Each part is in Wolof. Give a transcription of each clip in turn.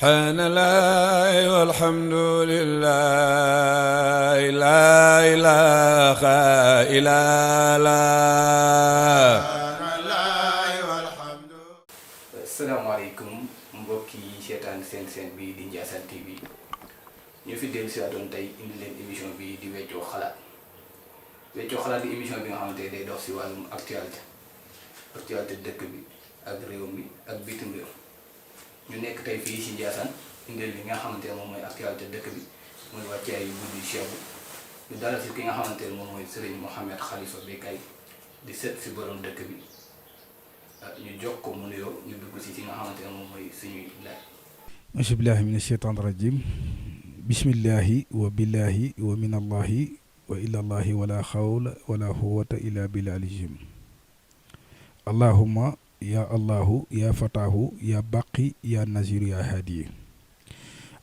subhanallah walhamdulillah la ilaha illallah. Asalaamaaleykum mbokk yi seetaan seen bi di Ndiassane TV ñu fi dellu si waatoon tey indi leen émission bi di weccoo xalaat di émission bi nga xamante ne day dox si wàllum actualité dëkk bi ak réew mi ak bitim réew ñu nekk tey fii si Ndiassane indi li nga xamante ne moom mooy actualité dëkk bi mooy wàccaay yu guddi Cheikh ñu dalal si ki nga xamante ne moom mooy Serigne Mohamed Khalifa Becaye di sët si borom dëkk bi ñu jox ko mu nuyoo ñu dugg si nga xamante ne moom mooy suñuy laaj. auzu billaahi mina sheytaani rajiim bismillahi wa billahi wa minallahi wa ilallahi wala xawla wala quwwata illa billahi al-aliyyil allahumma ya allahu ya fatahu ya baqi ya naziru ya hadiyi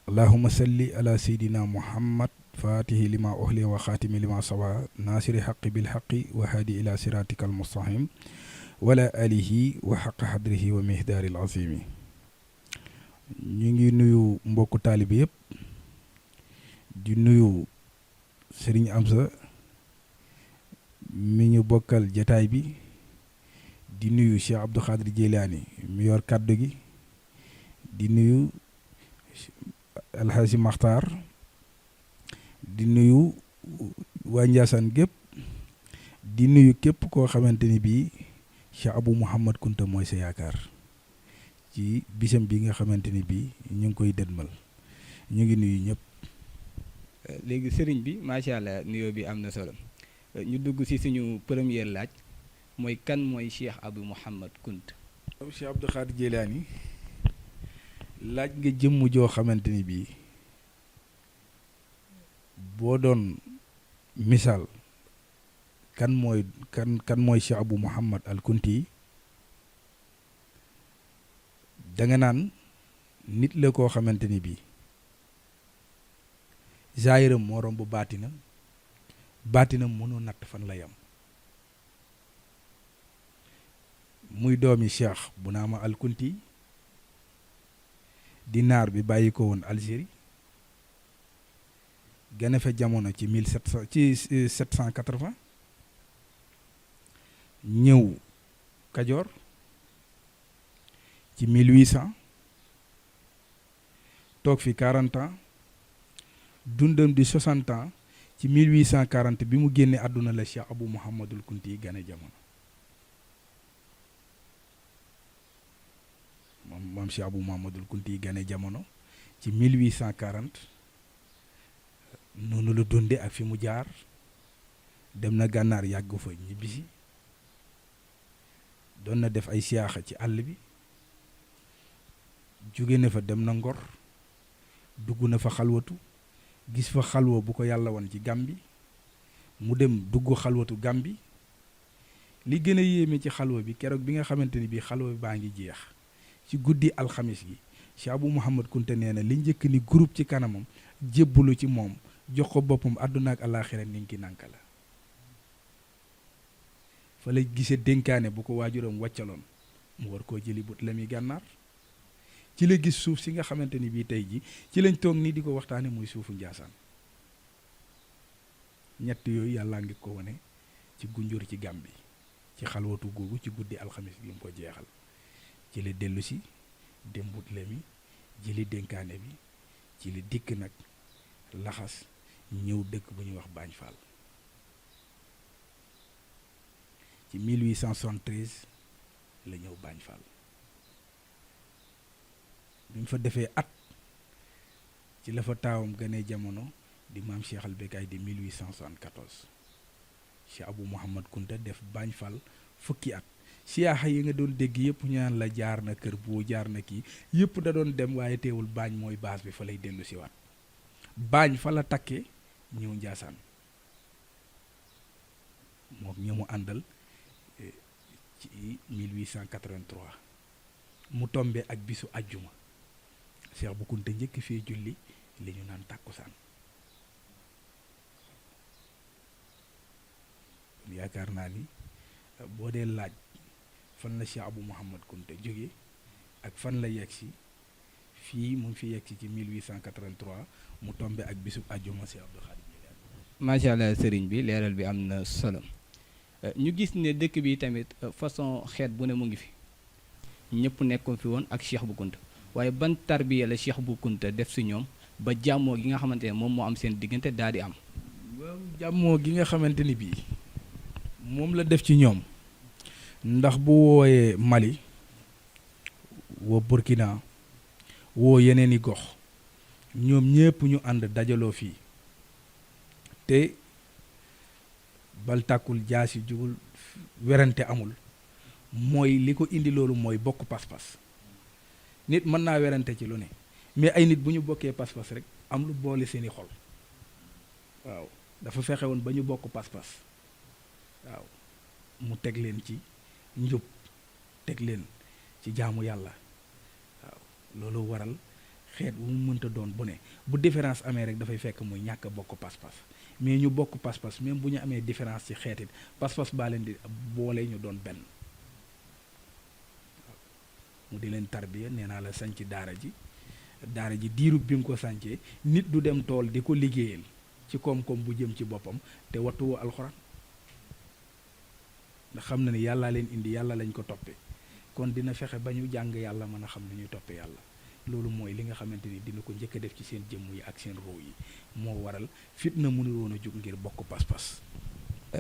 allahumma salli ala sayyidina muhammad fatihi lima uhliya wa xaatimi lima sawa nasiri xaqi bil xaqi wa hadi ila siratika al mustaqim wala alihi wa xaqa xadrihi wa mihdaaril azimi ñu ngi nuyu mbokku taalibe yëpp di nuyu Serigne Amsa mi ñu bokkal jataay bi di nuyu Cheikh Abdou Khadir Jeylaani mi yor kàddu gi di nuyu Alhaji Maxtaar di nuyu waa Ndiassane gépp di nuyu képp koo xamante ni bii Cheikh Abou Mouhamad Kunta mooy sa yaakaar ci bisam bi nga xamante ni bii ñu ngi koy dëdmal ñu ngi nuyu ñëpp. léegi sëriñ bi macha allah nuyoo bi am na solo ñu dugg si suñu première laaj mooy kan mooy Cheikh Abou Mouhamad Kunta. Cheikh Abdou Khadir Jeylaani laaj nga jëmm joo xamante ni bii boo doon misaal kan mooy Cheikh Abou Mouhamad al Kunti danga naan nit la koo xamante ni bii zaahiram moo romb baatinam mënoo natt fan la yam muy doomi Cheikh Bounama al Kunti di naar bi bàyyi ko woon Algérie gane fa jamono ci 1780 ñëw Kajoor ci 1800 toog fi 40 ans dundam di 60 ans ci 1840 bi mu génne àdduna la Cheikh Abou Mouhamadul Kunti gane jamono moom Cheikh Abou Mouhamadul Kunti gane jamono ci 1840 noonu la dunde ak fi mu jaar dem na gànnaar yàgg fa ñibbisi doon na def ay siyaaxa ci àll bi jóge na fa dem na Ngor dugg na fa xalwatu gis fa xalwa bu ko yàlla woon ci Gàmbi mu dem dugg xalwatu Gàmbi li gën a yéeme ci xalwa bi keroog bi nga xamante ni bii xalwa bi baa ngi jeex ci guddi alxamis gi Cheikh Abou Mouhamad Kunta nee na li njëkk ni groupe ci kanamam jébbalu ci moom jox ko boppam àdduna ak àllaaxira ninki nanka la fa la gisee dénkaane bu ko waajuram wàccaloon mu war koo jëli but la muy gànnaar ci la gis suuf si nga xamante ni bii tey ji ci lañ toog nii di ko waxtaane muy suufu Njaasaan ñett yooyu yàllaa ngi ko wane ci gunjur ci Gàmbi ci xalwatu googu ci guddi alxamis gi mu ko jeexal ci la dellu si dembut la mi jëli dénkaane bi ci la dikk nag laxas ñëw dëkk bu ñuy wax Bagne Fall ci 1873 la ñëw Bagne Fall bi mu fa defee at ci la fa taawam gane jamono di maam Cheikh al Becaye di 1874 Cheikh Abou Mouhamad Kunta def Bagne Fall fukki at siyaaxa yi nga doon dégg yëpp ñu naan la jaar na kër boo jaar na kii yëpp da doon dem waaye teewul Bagne mooy base bi fa lay dellu si waat Bagne fa la takkee ñëw Njaasaan moom ñi mu àndal ci 1883 mu tombe ak bisu ajjuma Cheikh Bou Kounta njëkk fee julli li ñu naan tàkkusaan yaakaar naa ni boo dee laaj fan la Cheikh Abou Mouhamad Kounta jóge ak fan la yegg si fii mu ngi fi yegg ci 1883 mu tombe ak bisub àjjuma si Abdou Khadim. macha allah sëriñ bi leeral bi am na solo ñu gis ne dëkk bi tamit façon xeet bu ne mu ngi fi ñëpp nekkoon fi woon ak Cheikh Bou Kounta waaye ban tarbiya la Cheikh Bou Kounta def si ñoom ba jàmmoo gi nga xamante ne moom moo am seen diggante daal di am. waaw jàmmoo gi nga xamante ni bii moom la def ci ñoom ndax bu wooyee Mali woo Burkina woo yeneen i gox ñoom ñépp ñu ànd dajaloo fii te bal tàkkul jaasi jugul werante amul mooy li ko indi loolu mooy bokk pas-pas nit mën naa werante ci lu ne mais ay nit bu ñu bokkee pas-pas rek am lu boole seeni xol waaw dafa fexe woon ba ñu bokk pas-pas waaw mu teg leen ci njub teg leen ci jaamu yàlla waaw loolu waral xeet wu mu mënta doon bu ne bu différence amee rek dafay fekk muy ñàkk a bokk pas-pas mais ñu bokk pas-pas même bu ñu amee différence ci xeet it pas-pas baa leen di boole ñu doon benn waaw mu di leen tarbiya nee naa la sanc daara ji diirub bi mu ko sancee nit du dem tool di ko liggéeyal ci koom-koom bu jëm ci boppam te wattuwoo alxuraan ndax xam na ni yàllaa leen indi yàlla lañ ko toppee kon dina fexe ba ñu jàng yàlla mën a xam ni ñuy toppee yàlla loolu mooy li nga xamante ni dina ko njëkk a def ci seen jëmm yi ak seen roo yi moo waral fitna mënul woon a jóg ngir bokk pas-pas.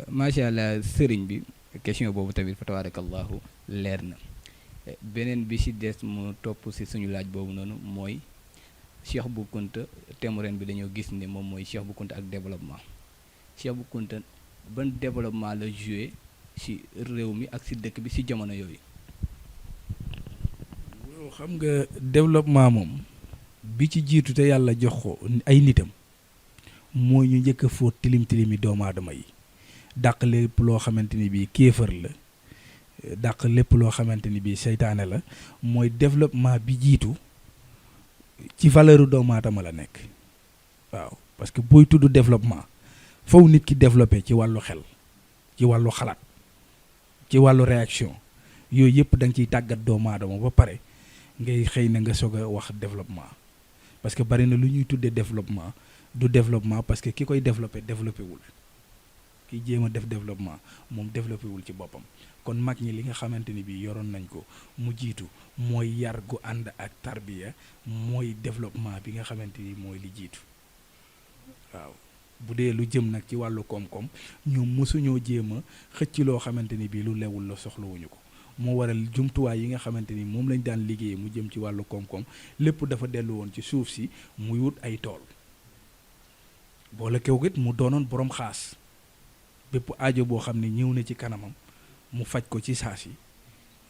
macha allah sëriñ bi question boobu tamit fa tabarakallahu leer na beneen bi ci des mu topp ci suñu laaj boobu noonu mooy Cheikh Bou Kounta thème ren bi dañoo gis ne moom mooy Cheikh Bou Kounta ak développement Cheikh Bou Kounta ban développement la joué ci réew mi ak ci dëkk bi ci jamono yooyu. waaw xam nga développement moom bi ci jiitu te yàlla jox ko ay nitam mooy ñu njëkk a fóot tilim-tilimi doomu aadama yi dàq lépp loo xamante ni bii kéefër la dàq lépp loo xamante ni bii seytaane la mooy développement bi jiitu ci valeur doomu aadama la nekk waaw parce que booy tudd développement faw nit ki développé ci wàllu xel ci wàllu xalaat ci wàllu réaction yooyu yëpp da nga ciy tàggat doomu aadama ba pare ngay xëy na nga soog a wax développement parce que bari na lu ñuy tuddee développement du développement parce que ki koy développé wul kiy jéem a def développement moom développé wul ci boppam kon mag ñi li nga xamante ni bii yoroon nañ ko mu jiitu mooy yar gu ànd ak tarbiya mooy développement bi nga xamante ni mooy li jiitu waaw bu dee lu jëm nag ci wàllu koom-koom ñoom mosuñoo jéem a xëcc loo xamante ni bii lu lewul la soxlawuñu ko moo waral jumtuwaay yi nga xamante ni moom lañ daan liggéey mu jëm ci wàllu koom-koom lépp dafa dellu woon ci suuf si muy wut ay tool boole kew git mu doonoon borom xaas bépp aajo boo xam ne ñëw na ci kanamam mu faj ko ci saa si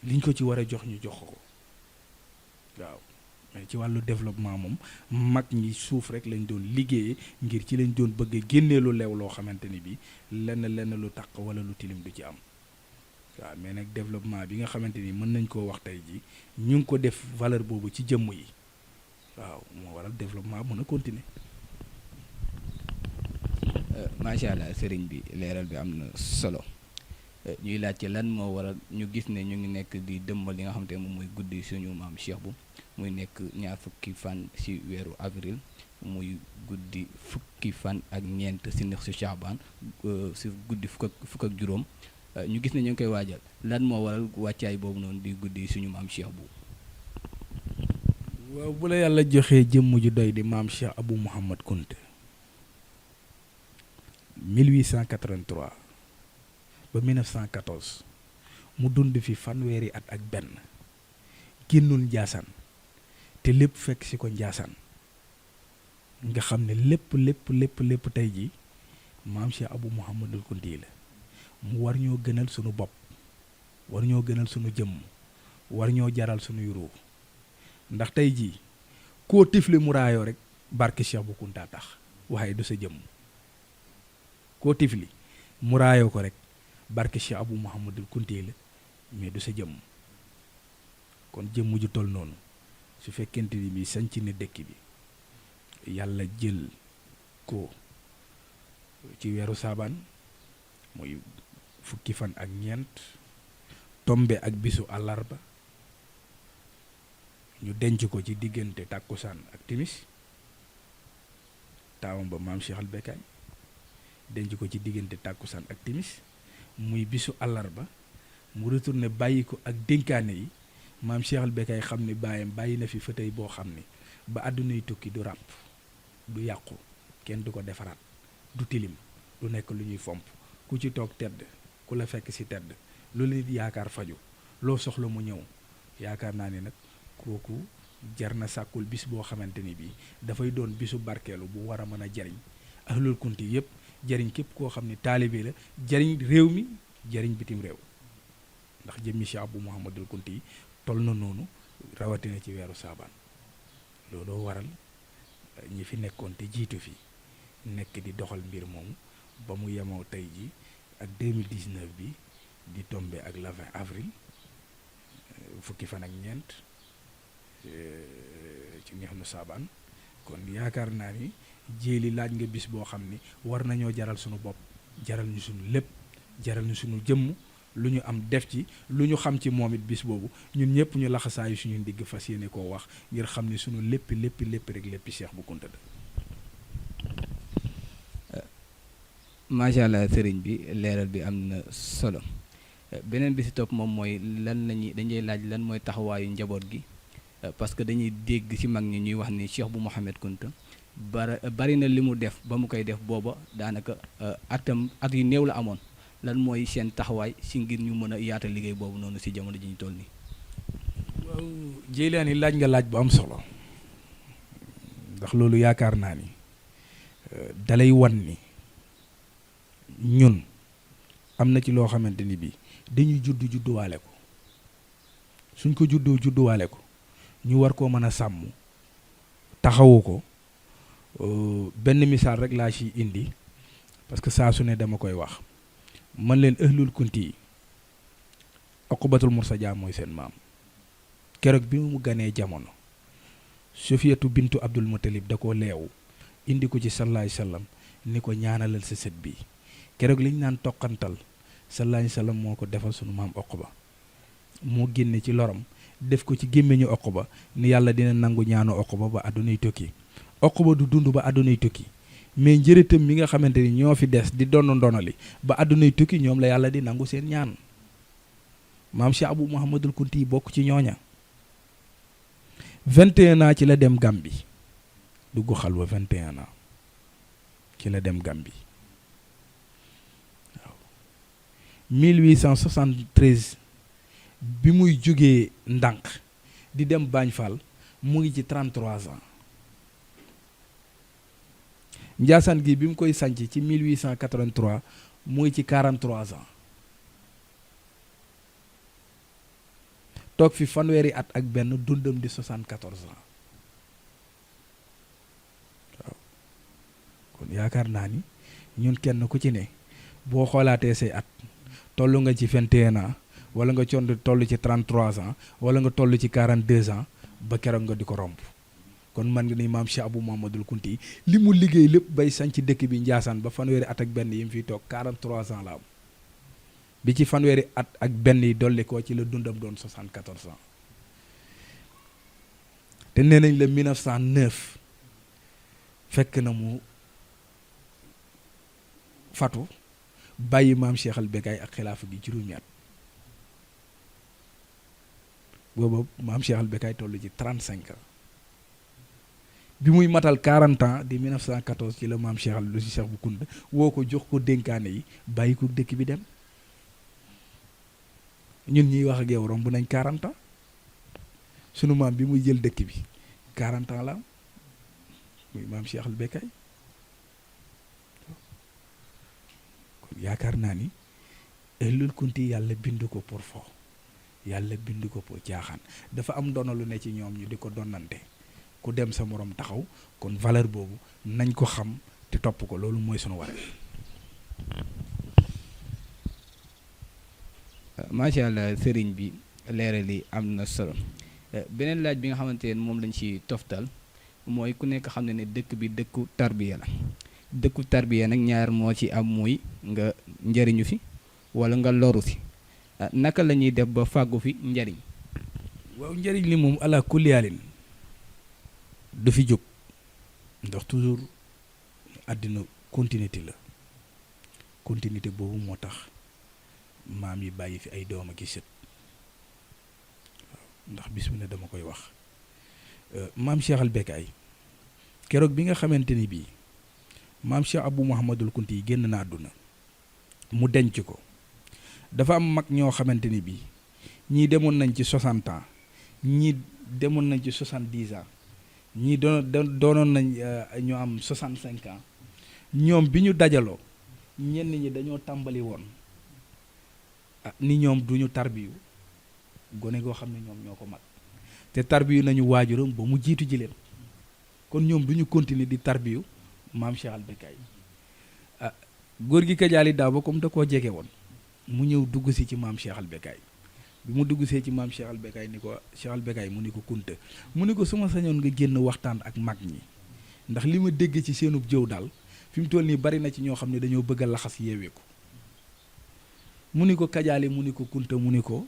liñ ko ci war a jox ñu jox ko waaw mais ci wàllu développement moom mag ñi suuf rek lañ doon liggéeyee ngir ci lañ doon bëgg a génnee lu lew loo xamante ni bi lenn lu taq wala lu tilim du ci am waaw mais nag développement bi nga xamante ni mën nañ koo wax tey ji ñu ngi ko def valeur boobu ci jëmm yi waaw moo waral développement mën a continuer. macha allah sëriñ bi leeral bi am na solo ñuy laajte lan moo waral ñu gis ne ñu ngi nekk di dëmmal li nga xamante ne moom mooy guddi suñu maam Cheikh Bou muy nekk ñaar fukki fan ci weeru avril muy guddi fukki fan ak ñeent ci nex ci Chaabaan ci guddi fukk ak juróom ñu gis ne ñu ngi koy waajal lan moo waral wàccaay boobu noonu di guddi suñu maam Cheikh Bou. waaw bu la yàlla joxee jëmm ju doy di maam Cheikh Abou Mouhamad Kounta 1883 ba 1914 mu dund fi fanweeri at ak benn génnul Njaasaan te lépp fekk ci ko Njaasaan nga xam ne lépp tey ji maam Cheikh Abou Mouhamadul Kounti la mu war ñoo gënal sunu bopp war ñoo gënal sunu jëmm war ñoo jaral sunuy ruu ndax tey jii koo tifli mu raayoo rek barke Cheikh Bou Kounta tax waaye du sa jëmm koo tifli mu raayoo ko rek barke Cheikh Abou Mouhamadul Kounti la mais du sa jëmm kon jëmm ju toll noonu su fekkente ni bi sanc na dëkk bi yàlla jël ko ci weeru saabaan muy fukki fan ak ñeent tombe ak bisu àllarba ñu denc ko ci diggante tàkkusaan ak timis taawam ba maam Cheikh al Bekkaay denc ko ci diggante tàkkusaan ak timis muy bisu àllarba mu retourné bàyyi ko ak dénkaane yi maam Cheikh al Bekkaay xam ni baayam bàyyi na fi fauteuil boo xam ni ba àddunay tukki du ràpp du yàqu kenn du ko defaraat du tilim du nekk lu ñuy fomp ku ci toog tedd ku la fekk ci tedd loolu nit yaakaar faju loo soxla mu ñëw yaakaar naa ni nag kooku jar na sàkkul bis boo xamante ni bii dafay doon bisu barkeelu bu war a mën a jariñ ahlul kunti yëpp jariñ képp koo xam ni taalibe la jariñ réew mi jariñ bitim réew ndax jëmmi Cheikh Abou Mouhamadul Kunti yi toll na noonu rawatina ci weeru saabaan looloo waral ñi fi nekkoon te jiitu fi nekk di doxal mbir moomu ba mu yemoo tey ji ak 2019 bi di tombé ak le 20 avril fukki fan ak ñeent ci neexnu saabaan kon yaakaar naa ni jéeli laaj nga bis boo xam ni war nañoo jaral sunu bopp jaral ñu sunu lépp jaral ñu sunu jëmm lu ñu am def ci lu ñu xam ci moom it bis boobu ñun ñëpp ñu laxasaayu suñu ndigg fas yéene koo wax ngir xam ni sunu lépp rek léppi Cheikh Bou Kounta la. macha allah sëriñ bi leeral bi am na solo beneen bi si topp moom mooy dañuy laaj lan mooy taxawaayu njaboot gi parce que dañuy dégg ci mag ñi ñuy wax ni Cheikh Bou Mouhamed Kounta bari na li mu def ba mu koy def booba daanaka at yu néew la amoon. lan mooy seen taxawaay si ngir ñu mën a yaatal liggéey boobu noonu si jamono ji ñu toll nii. waaw Jeylaani laaj nga laaj bu am solo ndax loolu yaakaar naa ni dalay wan ni ñun am na ci loo xamante ni bii dañuy judduwaale ko suñ ko judduwaale ko ñu war koo mën a sàmm taxawu ko benn misaal rek laa ci indi parce que saa su ne dama koy wax. man leen ahlul kunti yi Uqbatul Mursaja mooy seen maam keroog bi mu ganee jamono Sufiyatu bintu Abdul Muttalib da ko leewu indi ko ci sallallahu alayhi wasallam ni ko ñaanalal sa sët bi keroog liñ naan toqantal sallallahu alayhi wasallam moo ko defal sunu maam Uqba moo génne ci loram def ko ci gémmiñu Uqba ni yàlla dina nangu ñaanu Uqba ba àddunay tukki Uqba du dund ba àddunay tukki mais njëritam mi nga xamante ni ñoo fi des di donn ndonali ba àddunay tukki ñoom la yàlla di nangu seen ñaan maam Cheikh Abou Mouhamadul Kunti bokk ci ñooña 21 ans ci la dem Gambie dugg xalwa 21 ans ci la dem Gambie waaw 1873 bi muy jógee ndànk di dem Bagne Fall mu ngi ci 33 ans Njaasaan gi bi mu koy sanc ci 1883 mu ngi ci 43 ans toog fi fanweeri at ak benn dundam di 74 ans waaw kon yaakaar naa ni ñun kenn ku ci ne boo xoolaatee say at toll nga ci 21 ans wala nga toll ci 33 ans wala nga toll ci 42 ans ba keroog nga di ko romb kon man nga ni maam Cheikh Abou Mouhamadul Kunti li mu liggéey lépp bay sanc dëkk bi Njaasaan ba fanweeri at ak benn yi mu fiy toog 43 ans la am bi ci fanweeri at ak benn yi dolli ko ci la dundam doon 74 ans te nee nañ la 1909 fekk na mu fatu bàyyi maam Cheikh al Bekkaay ak xilaafa gi juróomi at booba maam Cheikh al Bekkaay toll ci 35 ans bi muy matal 40 ans di 1914 ci la maam Cheikh Bou Kounta woo ko jox ko dénkaane yi bàyyi ko dëkk bi dem ñun ñuy wax ak yow romb nañ 40 ans sunu maam bi muy jël dëkk bi 40 ans la am muy maam Cheikh al Bekkaay kon yaakaar naa ni ahlul kunti yàlla bind ko pour fo yàlla bind ko pour jaaxaan dafa am ndono lu ne ci ñoom ñu di ko donnante ku dem sa morom taxaw kon valeur boobu nañ ko xam te topp ko loolu mooy sunu waree. macha allah sëriñ bi leeral yi am na solo beneen laaj bi nga xamante ne moom lañ ci toftal mooy ku nekk xam ne dëkk bi dëkku tarbiya la dëkku tarbiya nag ñaar moo ci am muy nga njëriñu fi wala nga loru si naka la ñuy def ba fàggu fi njariñ. waaw njëriñ li moom ala kulliyaalin du fi jóg ndax toujours àddina continuité la continuité boobu moo tax maam yi bàyyi fi ay doom ak i sët ndax bis bu ne dama koy wax maam Cheikh al Becaye keroog bi nga xamante ni bii maam Cheikh Abou Mouhamadul Kunti yi génn na àdduna mu denc ko dafa am mag ñoo xamante ni bii ñii demoon nañ ci 60 ans ñii demoon nañ ci 70 ans ñii doonoon nañ ñu am 65 ans ñoom bi ñu dajaloo ñenn ñi dañoo tàmbali woon ni ñoom duñu tarbiyu gone goo xam ne ñoom ñoo ko mag te tarbiyu nañu waajuram ba mu jiitu ji leen kon ñoom duñu continuer di tarbiyu maam Cheikh al Becaye góor gi Kajaali daaw ba comme da koo jege woon mu ñëw dugg si ci maam Cheikh al Becaye bi mu dugg see ci maam Cheikh al Becaye ni ko Cheikh al Becaye mu ni ko kunta mu ni ko su ma sañoon nga génn waxtaan ak mag ñi ndax li ma dégg ci seenub jëw daal fi mu toll nii bari na ci ñoo xam ne dañoo bëgg a laxas yeeweeku mu ni ko Kajaali mu ni ko kunta mu ni ko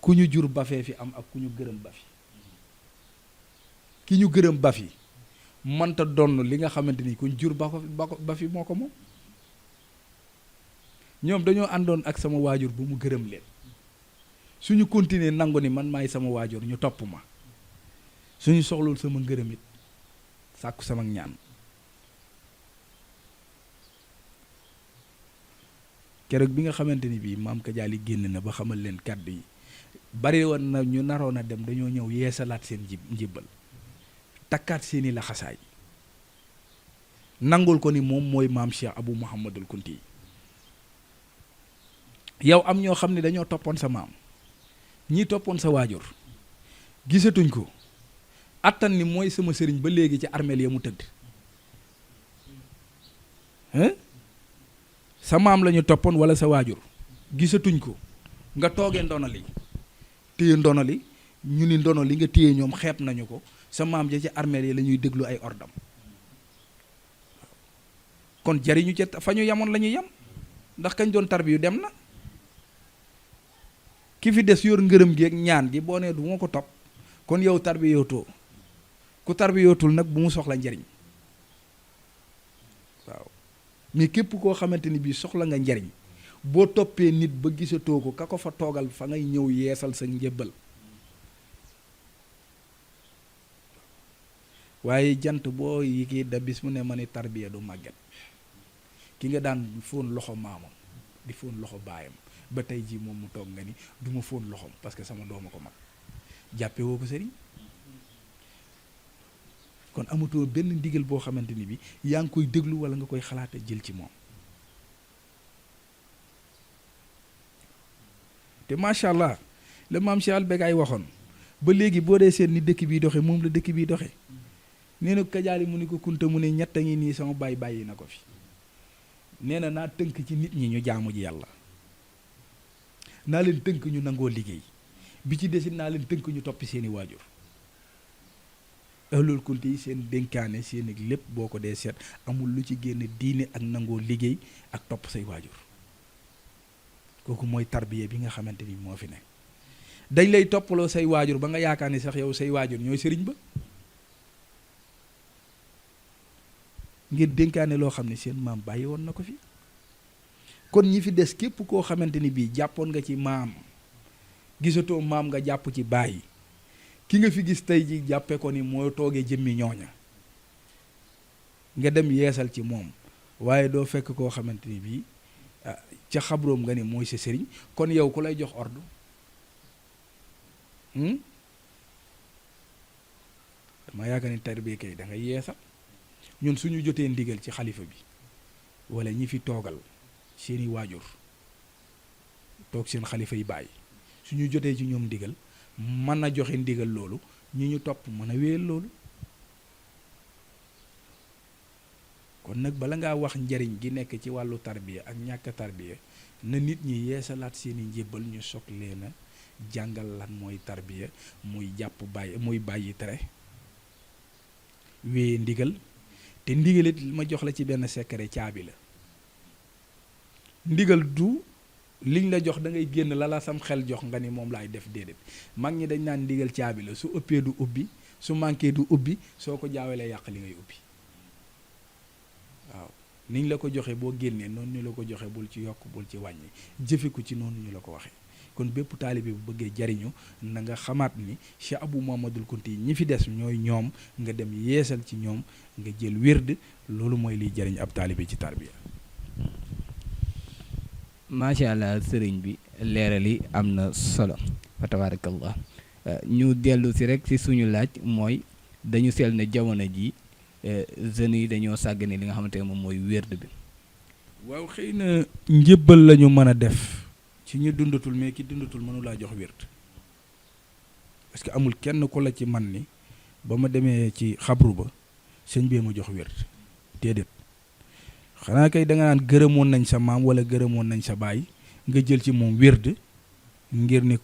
ku ñu jur bafee fi am ak ku ñu gërëm bafi ki ñu gërëm bafi mënta donn li nga xamante ni ku ñu jur bafi moo ko moom ñoom dañoo àndoon ak sama waajur bu mu gërëm leen suñu continuer nangu ni man maay sama waajur ñu topp ma suñu soxlul sama ngërëm it sàkku sama ñaan keroog bi nga xamante ni bii maam Kajaali génn na ba xamal leen kàddu yi bari woon na ñu naroon a dem dañoo ñëw yeesalaat seen njibbal takkaat seeni laxasaay nangul ko ni moom mooy maam Cheikh Abou Mouhamadul Kunti yi yow am ñoo xam ne dañoo toppoon sa maam ñii toppoon sa waajur gisatuñ ko attan ni mooy sama sëriñ ba léegi ci armeel ya mu tëdd sa maam la ñu toppoon wala sa waajur gisatuñ ko nga toogee ndono li téye ndono li ñu ni ndono li nga téye ñoom xeeb nañu ko sa maam ja ci armeel yi la ñuy déglu ay ordam kon jariñu ca fa ñu yamoon la ñuy yam ndax kañ doon tarbiyu dem na ki fi des yor ngërëm gi ak ñaan gi boo nee du ma ko topp kon yow tarbiyootoo ku tarbiyootul nag bu mu soxla njariñ waaw mais képp koo xamante ni bii soxla nga njariñ boo toppee nit ba gisatoo ko ka ko fa toogal fa ngay ñëw yeesal sa njëbbal waaye jant boo yi kii da bis mu ne ma ni tarbiya du màgget ki nga daan fóon loxo maamam di fóon loxo baayam ba tey jii moom mu toog nga ni du ma fóon loxoom parce que sama dooma ko mag jàppe woo ko sëriñ kon amatoo benn ndigal boo xamante ni bi yaa ngi koy déglu wala nga koy xalaata jël ci moom te macha allah la maam Cheikh al Becaye waxoon ba léegi boo dee seen ni dëkk bii doxe moom la dëkk bii doxe nee na Kajaali mu ni ko kunta mu ne ñett a ngi nii sama baay bàyyi na ko fi nee na naa tënk ci nit ñi ñu jaamu ji yàlla naa leen tënk ñu nangoo liggéey bi ci desit naa leen tënk ñu toppi seeni waajur ahlul kunti yi seen dénkaane seen ak lépp boo ko dee seet amul lu ci génn diine ak nangoo liggéey ak topp say waajur kooku mooy tarbiya bi nga xamante ni moo fi ne dañ lay toppaloo say waajur ba nga yaakaar ni sax yow say waajur ñooy sëriñ ba ngir dénkaane loo xam ne seen maam bàyyi woon na ko fi kon ñi fi des képp koo xamante ni bii jàppoon nga ci maam gisatoo maam nga jàpp ci bàyyi ki nga fi gis tey ji jàppe ko ni moo toogee jëmmi ñooña nga dem yeesal ci moom waaye doo fekk koo xamante ni bii ca xabroom nga ni mooy sa sëriñ kon yow ku lay jox ordre dama yaakaar ni tarbiya kay da ngay yeesal ñun suñu jotee ndigal ci xalifa bi wala ñi fi toogal seeni waajur toog seen xalifa yi bàyyi suñu jotee ci ñoom ndigal mën a joxe ndigal loolu ñi ñu topp mën a wéyal loolu kon nag bala ngaa wax njariñ gi nekk ci wàllu tarbiya ak ñàkk tarbiya na nit ñi yeesalaat seeni njébbal ñu soog leen a jàngal lan mooy tarbiya muy jàpp bàyyi muy bàyyi tere wéye ndigal te ndigalit ma jox la ci benn secret caabi la ndigal du liñ la jox da ngay génn la sam xel jox nga ni moom laay def déedéet mag ñi dañ naan ndigal caabi la su ëppee du ubbi su manqué du ubbi soo ko jaawalee yàq li ngay ubbi waaw niñ la ko joxe boo génnee noonu ñu la ko joxe bul ci yokk bul ci wàññi jëfe ko ci noonu ñu la ko waxee kon bépp taalibe bu bëggee jariñu na nga xamaat ni Cheikh Abou Mouhamadoul Kounti yi ñi fi des ñooy ñoom nga dem yeesal ci ñoom nga jël wird loolu mooy liy jariñ ab taalibe ci tarbiya. macha allah sëriñ bi leeral yi am na solo fa tabarakallah ñu dellu si rek si suñu laaj mooy dañu seel ne jamono ji jeunes yi dañoo sàggane li nga xamante ne moom mooy wird bi. waaw xëy na njëbbal la ñu mën a def ci ñu dundatul mais ki dundatul mënu laa jox wird parce que amul kenn ku la ci man ni ba ma demee ci xabru ba sëñ bee ma jox wird déedéet xanaa kay da nga naan gërëmoon nañ sa maam wala gërëmoon nañ sa baay nga jël ci moom wird ngir ni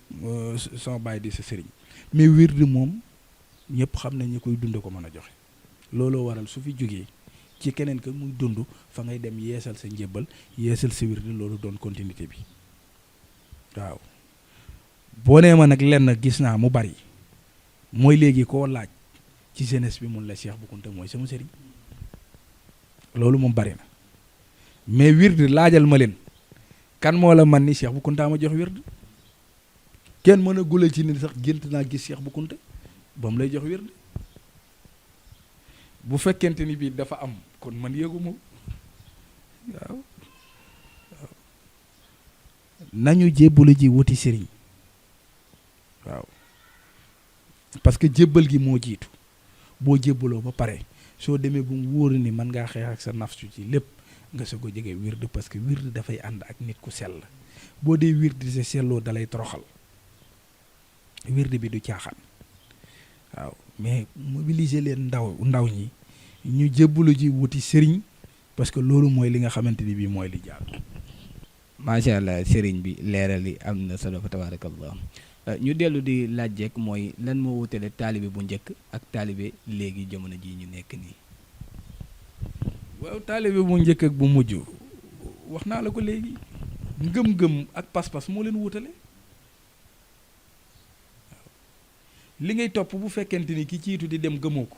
sama baay di sa sëriñ mais wird moom ñëpp xam nañ ñi koy dund ko mën a joxe looloo waral su fi jógee ci keneen ka muy dund fa ngay dem yeesal sa njébbal yeesal sa wird loolu doon continuité bi waaw boo nee ma nag lenn gis naa mu bari mooy léegi koo laaj ci jeunesse bi mun la Cheikh Bou Kounta mooy sama sëriñ loolu moom bari na mais wird laajal ma leen kan moo la man ni Cheikh Bou Kounta ma jox wird kenn mën a gula ci ni sax gént naa gis Cheikh Bou Kounta ba mu lay jox wird bu fekkente ni bii dafa am kon man yëgu ma waaw nañu jébbalu ji wuti sëriñ waaw parce que jébbal gi moo jiitu boo jébbaloo ba pare soo demee bu mu wóoru ni mën ngaa xeex ak sa nafsu ci lépp nga sa ko jege wird parce que wird dafay ànd ak nit ku sell boo dee wird sa selloo dalay toroxal wird bi du caaxaan waaw mais mobiliser leen ndaw ñi ñu jébbalu ji wuti sëriñ parce que loolu mooy li nga xamante ni bii mooy li jaar. macha allah sëriñ bi leeral yi am na solo fa tabarakallah ñu dellu di laaj rek mooy lan moo wutale taalibe bu njëkk ak taalibe léegi jamono ji ñu nekk nii. waaw taalibe bu njëkk ak bu mujj wax naa la ko léegi ngëm-ngëm ak pas-pas moo leen wutale waaw li ngay topp bu fekkente ni ki ciitu di dem gëmoo ko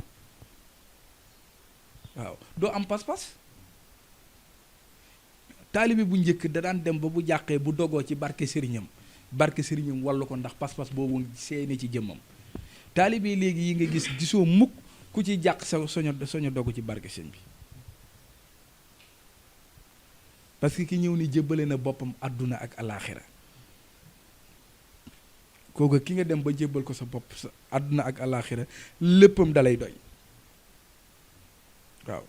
waaw doo am pas-pas. taalibe bu njëkk da daan dem ba bu jàqee bu dogoo ci barke sëriñam wallu ko ndax pas-pas boobu seeni ci jëmmam taalibe léegi yi nga gis gisoo mukk ku ci jàq soño dogu ci barke sëñ bi parce que ki ñëw ni jébbale na boppam àdduna ak alaaxira kooku ki nga dem ba jébbal ko sa bopp sa àdduna ak alaaxira léppam dalay doy waaw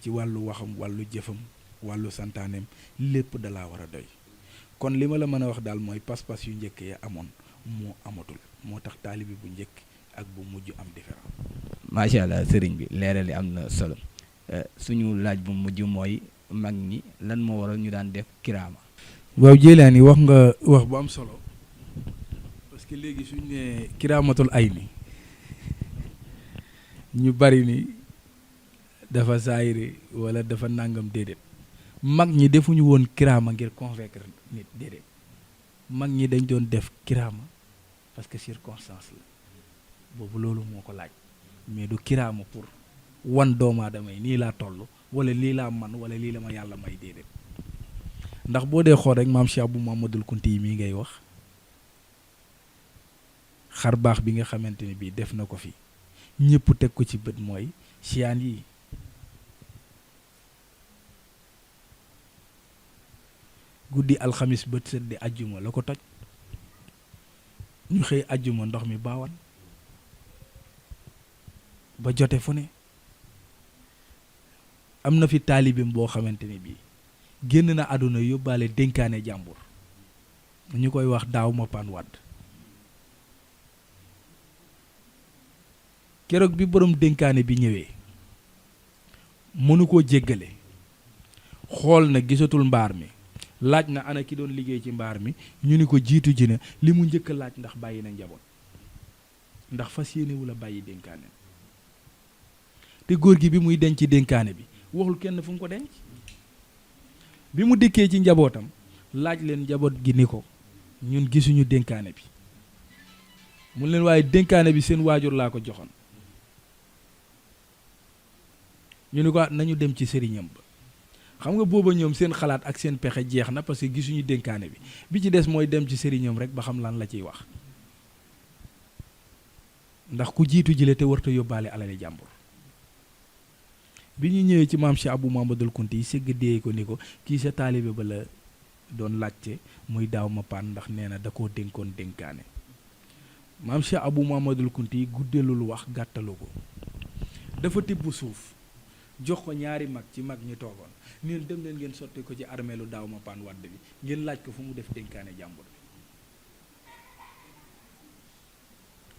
ci wàllu waxam wàllu jëfam wàllu santaaneem lépp dalaa war a doy kon li ma la mën a wax daal mooy pas-pas yu njëkk ya amoon moo amatul moo tax taalibi bu njëkk ak bu mujj am différence. macha allah sëriñ bi leeral yi am na solo suñu laaj bu mujj mooy mag ñi lan moo waral ñu daan def kiraama. waaw Jeylaani wax nga wax bu am solo parce que léegi suñ ne kiraamatul ay ni ñu bari ni dafa saayiri wala dafa nàngam déedéet mag ñi defuñu woon kiraama ngir convaincre nit déedéet mag ñi dañ doon def kiraama parce que circonstance la boobu loolu moo ko laaj mais du kiraama pour wan doomu aadama yi nii laa toll wala lii laa man wala lii la ma yàlla may déedéet ndax boo dee xool rek maam Cheikh Abou Mouhamadoul Kounti yi mii ngay wax xar baax bi nga xamante ni bii def na ko fi ñëpp teg ko ci bët mooy siyaan yi guddi alxamis bët set di ajjuma la ko toj ñu xëy ajjuma ndox mi baawan ba jote fu ne am na fi taalibeem boo xamante ni bii génn na àdduna yóbbaale dénkaane jàmbur ñu koy wax daaw ma pan wadd keroog bi borom dénkaane bi ñëwee mënu koo jéggale xool na gisatul mbaar mi laaj na ana ki doon liggéey ci mbaar mi ñu ni ko jiitu ji na li mu njëkk a laaj ndax bàyyi na njaboot ndax fas yéenewul a bàyyi dénkaane te góor gi bi muy denc dénkaane bi waxul kenn fu mu ko denc bi mu dikkee ci njabootam laaj leen njaboot gi ni ko ñun gisuñu dénkaane bi mu leen waaye dénkaane bi seen waajur laa ko joxoon ñu ni ko nañu dem ci sëriñam ba xam nga booba ñoom seen xalaat ak seen pexe jeex na parce que gisuñu dénkaane bi ci des mooy dem ci sëriñam rek ba xam lan la ciy wax ndax ku jiitu jile te warta yóbbaale alali jàmbur bi ñu ñëwee ci maam Cheikh Abou Mamadou Kounti yi sëgg dee ko ni ko kii sa taalibe ba la doon laajte muy daaw ma paan ndax nee na da koo dénkoon dénkaane maam Cheikh Abou Mamadou Kounti yi guddelul wax gàttalu ko dafa tibb suuf jox ko ñaari mag ci mag ñi toogoon neen dem leen ngeen sotti ko ci armeelu daaw ma paan wadd bi ngeen laaj ko fu mu def dénkaane jàmbur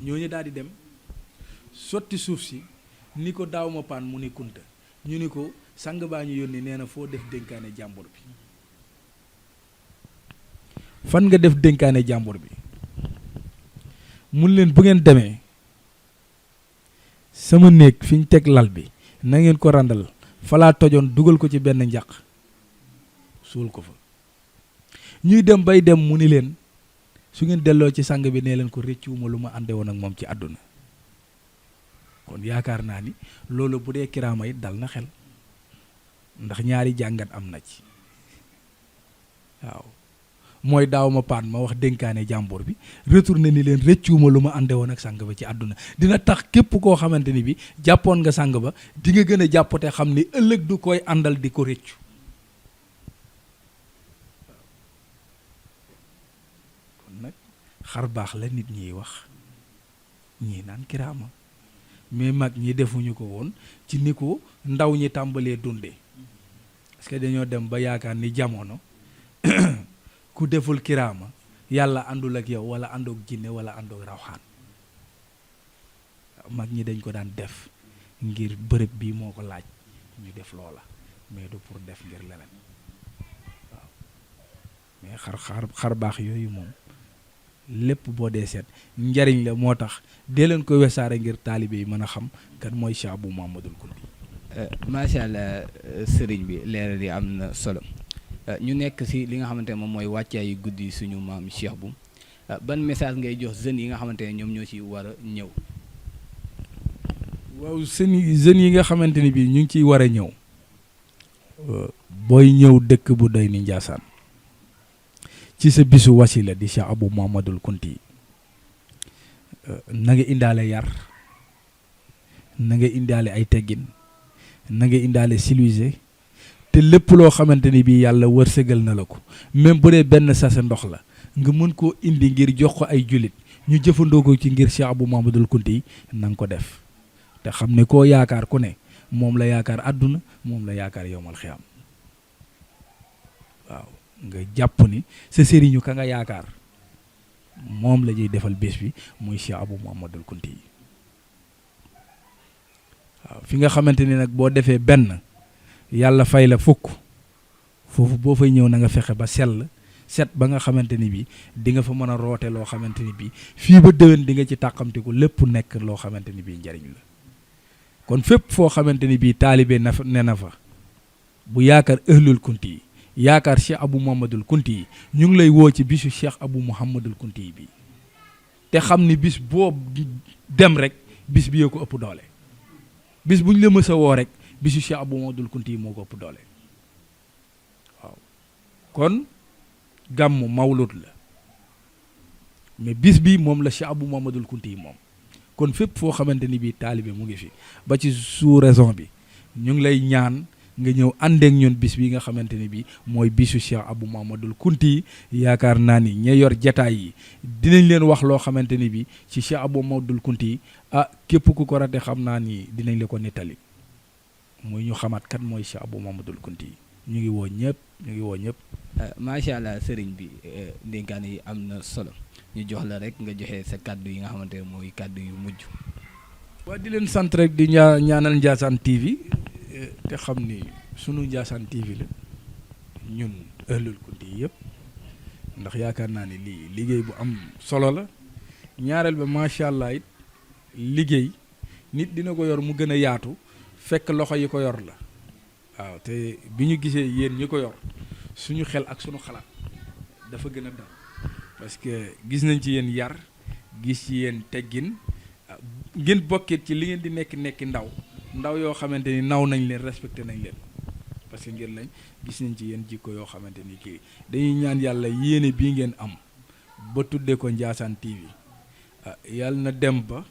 bi ñooñu daal di dem sotti suuf si ni ko daaw ma paan mu ni kunta ñu ni ko sang baa ñu yónni nee na foo def dénkaane jàmbur bi fan nga def dénkaane jàmbur bi mun leen bu ngeen demee sama néeg fi ñu teg lal bi na ngeen ko randal falaa tojoon dugal ko ci benn njaq suul ko fa ñuy dem bay dem mu ni leen su ngeen delloo ci sang bi nee leen ko rëccuwuma lu ma ànde woon ak moom ci àdduna kon yaakaar naa ni loolu bu dee kiraama it dal na xel ndax ñaari jàngat am na ci waaw mooy daaw ma paan ma wax dénkaane jàmbur bi retourné ni leen rëccuwuma lu ma ànde woon ak sang ba ci àdduna dina tax képp koo xamante ni bi jàppoon nga sang ba di nga gën a jàppate xam ni ëllëg du koy àndal di ko rëccu kon nag xar baax la nit ñiy wax ñii naan kiraama mais mag ñi defuñu ko woon ci ni ko ndaw ñi tàmbalee dunde parce que dañoo dem ba yaakaar ni jamono ku deful kiraama yàlla àndul ak yow wala àndoog jinne wala àndoog rawxaan mag ñi dañ ko daan def ngir bërëb bi moo ko laaj ñu def loola mais du pour def ngir leneen waaw mais xar baax yooyu moom lépp boo dee seet njariñ la moo tax dee leen ko wesaare ngir taalibe yi mën a xam kan mooy Cheikh Abou Mamadou Kounti. macha allah sëriñ bi leeral yi am na solo ñu nekk si li nga xamante ne moom mooy wàccaayu guddi suñu maam Cheikh bu ban message ngay jox jeunes yi nga xamante ne ñoom ñoo ci war a ñëw. waaw jeunes yi nga xamante ni bii ñu ngi ciy war a ñëw booy ñëw dëkk bu doy ni Ndiassane ci sa bisu wasila di Cheikh Abou Mamadou Kounti na nga indaale yar na nga indaale ay teggin na nga indaale civilisé te lépp loo xamante ni bii yàlla wërsëgal na la ko même bu dee benn sase ndox la nga mën koo indi ngir jox ko ay jullit ñu jëfandoo ko ci ngir Cheikh Abou Mamadou Kounti na nga ko def te xam ne koo yaakaar ku ne moom la yaakaar àdduna moom la yaakaar yowmal xiyaam waaw nga jàpp ni sa sëriñu ka nga yaakaar moom la ñuy defal bés bi muy Cheikh Abou Mamadou Kounti waaw fi nga xamante ni nag boo defee benn yàlla fay la fukk foofu boo fay ñëw na nga fexe ba set ba nga xamante ni bi di nga fa mën a roote loo xamante ni bi fii ba déwén di nga ci tàqamtiku lépp nekk loo xamante ni bi njariñ la kon fépp foo xamante ni bii taalibe ne na fa bu yaakaar ëhlul Kounti yi yaakaar Cheikh Abou Mamadou Kounti yi ñu ngi lay woo ci bisu Cheikh Abou Mamadou Kounti yi bi te xam ni bis boo dem rek bis bi yoo ko ëpp doole bis bu ñu la mës a woo rek bisu Cheikh Abou Mamadou Kounti yi moo ko ëpp doole waaw kon gàmmu mawlud la mais bis bi moom la Cheikh Abou Mamadou Kounti yi moom kon fépp foo xamante ni bii taalibe mu ngi fi ba ci sous-région bi ñu ngi lay ñaan nga ñëw àndeek ñun bis bi nga xamante ni bii mooy bisu Cheikh Abou Mamadou Kounti yi yaakaar naa ni ña yor jataay yi dinañ leen wax loo xamante ni bii ci Cheikh Abou Mamadou Kounti yi képp ku ko rate xam naa ni dinañ la ko nettali muy ñu xamaat kat mooy Cheikh Abou Mamadou Kounti yi ñu ngi woo ñëpp macha allah sëriñ bi ndénkaan yi am na solo ñu jox la rek nga joxe sa kàddu yi nga xamante ne mooy kàddu yu mujj. waa di leen sant rek di ñaanal Ndiassane TV te xam ni sunu Ndiassane TV la ñun ëhlul Kounti yi yëpp ndax yaakaar naa ni lii liggéey bu am solo la ñaareel ba macha allah it liggéey nit dina ko yor mu gën a yaatu fekk loxo yi ko yor la waaw te bi ñu gisee yéen ñi ko yor suñu xel ak suñu xalaat dafa gën a dal parce que gis nañ ci yéen yar gis ci yéen teggin ngeen bokkit ci li ngeen di nekk ndaw yoo xamante ni naw nañ leen respecté nañ leen parce que ngeen lañ gis nañ ci yéen jikko yoo xamante ni kii dañuy ñaan yàlla yéene bii ngeen am ba tuddee ko Ndiassane TV yàlla na dem ba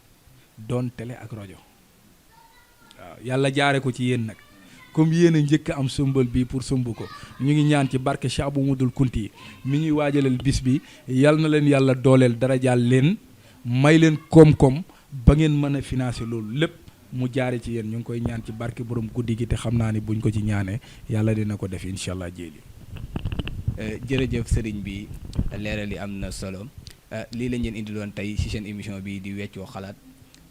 doon télé ak rajo waaw yàlla jaare ko ci yéen nag comme yéen a njëkk am sëmbal bi pour sëmb ko ñu ngi ñaan ci barke Cheikh Abou Moudoul Kounti mi ñuy waajalal bis bi yàlla na leen yàlla dooleel dara jaal leen may leen koom-koom ba ngeen mën a financer loolu lépp mu jaare ci yéen ñu ngi koy ñaan ci barke borom guddi gi te xam naa ni buñ ko ci ñaanee yàlla dina ko def incha allah jéeli. jërëjëf sëriñ bi leeral yi am na solo lii lañ leen indiloon tey ci seen émission bi di weccoo xalaat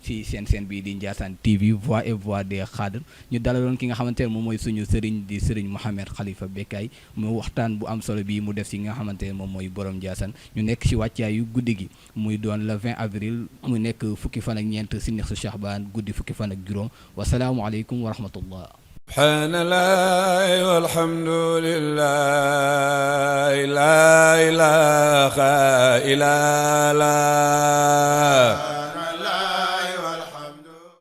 ci seen bii di Ndiassane TV voix et voix des cadres ñu dalaloon ki nga xamante ne moom mooy suñu sëriñ di sëriñ Mouhamed Khalifa Becaye mu waxtaan bu am solo bii mu def ci nga xamante ne moom mooy borom Ndiassane ñu nekk ci wàccaayu guddi gi muy doon le 20 avril mu nekk fukki fan ak ñeent ci neex su Shahbaan guddi fukki fan ak juróom wasalaamualeykum wa rahmatullah. subhaanallaahi walhamdulillaahi laa ilaaha illallaah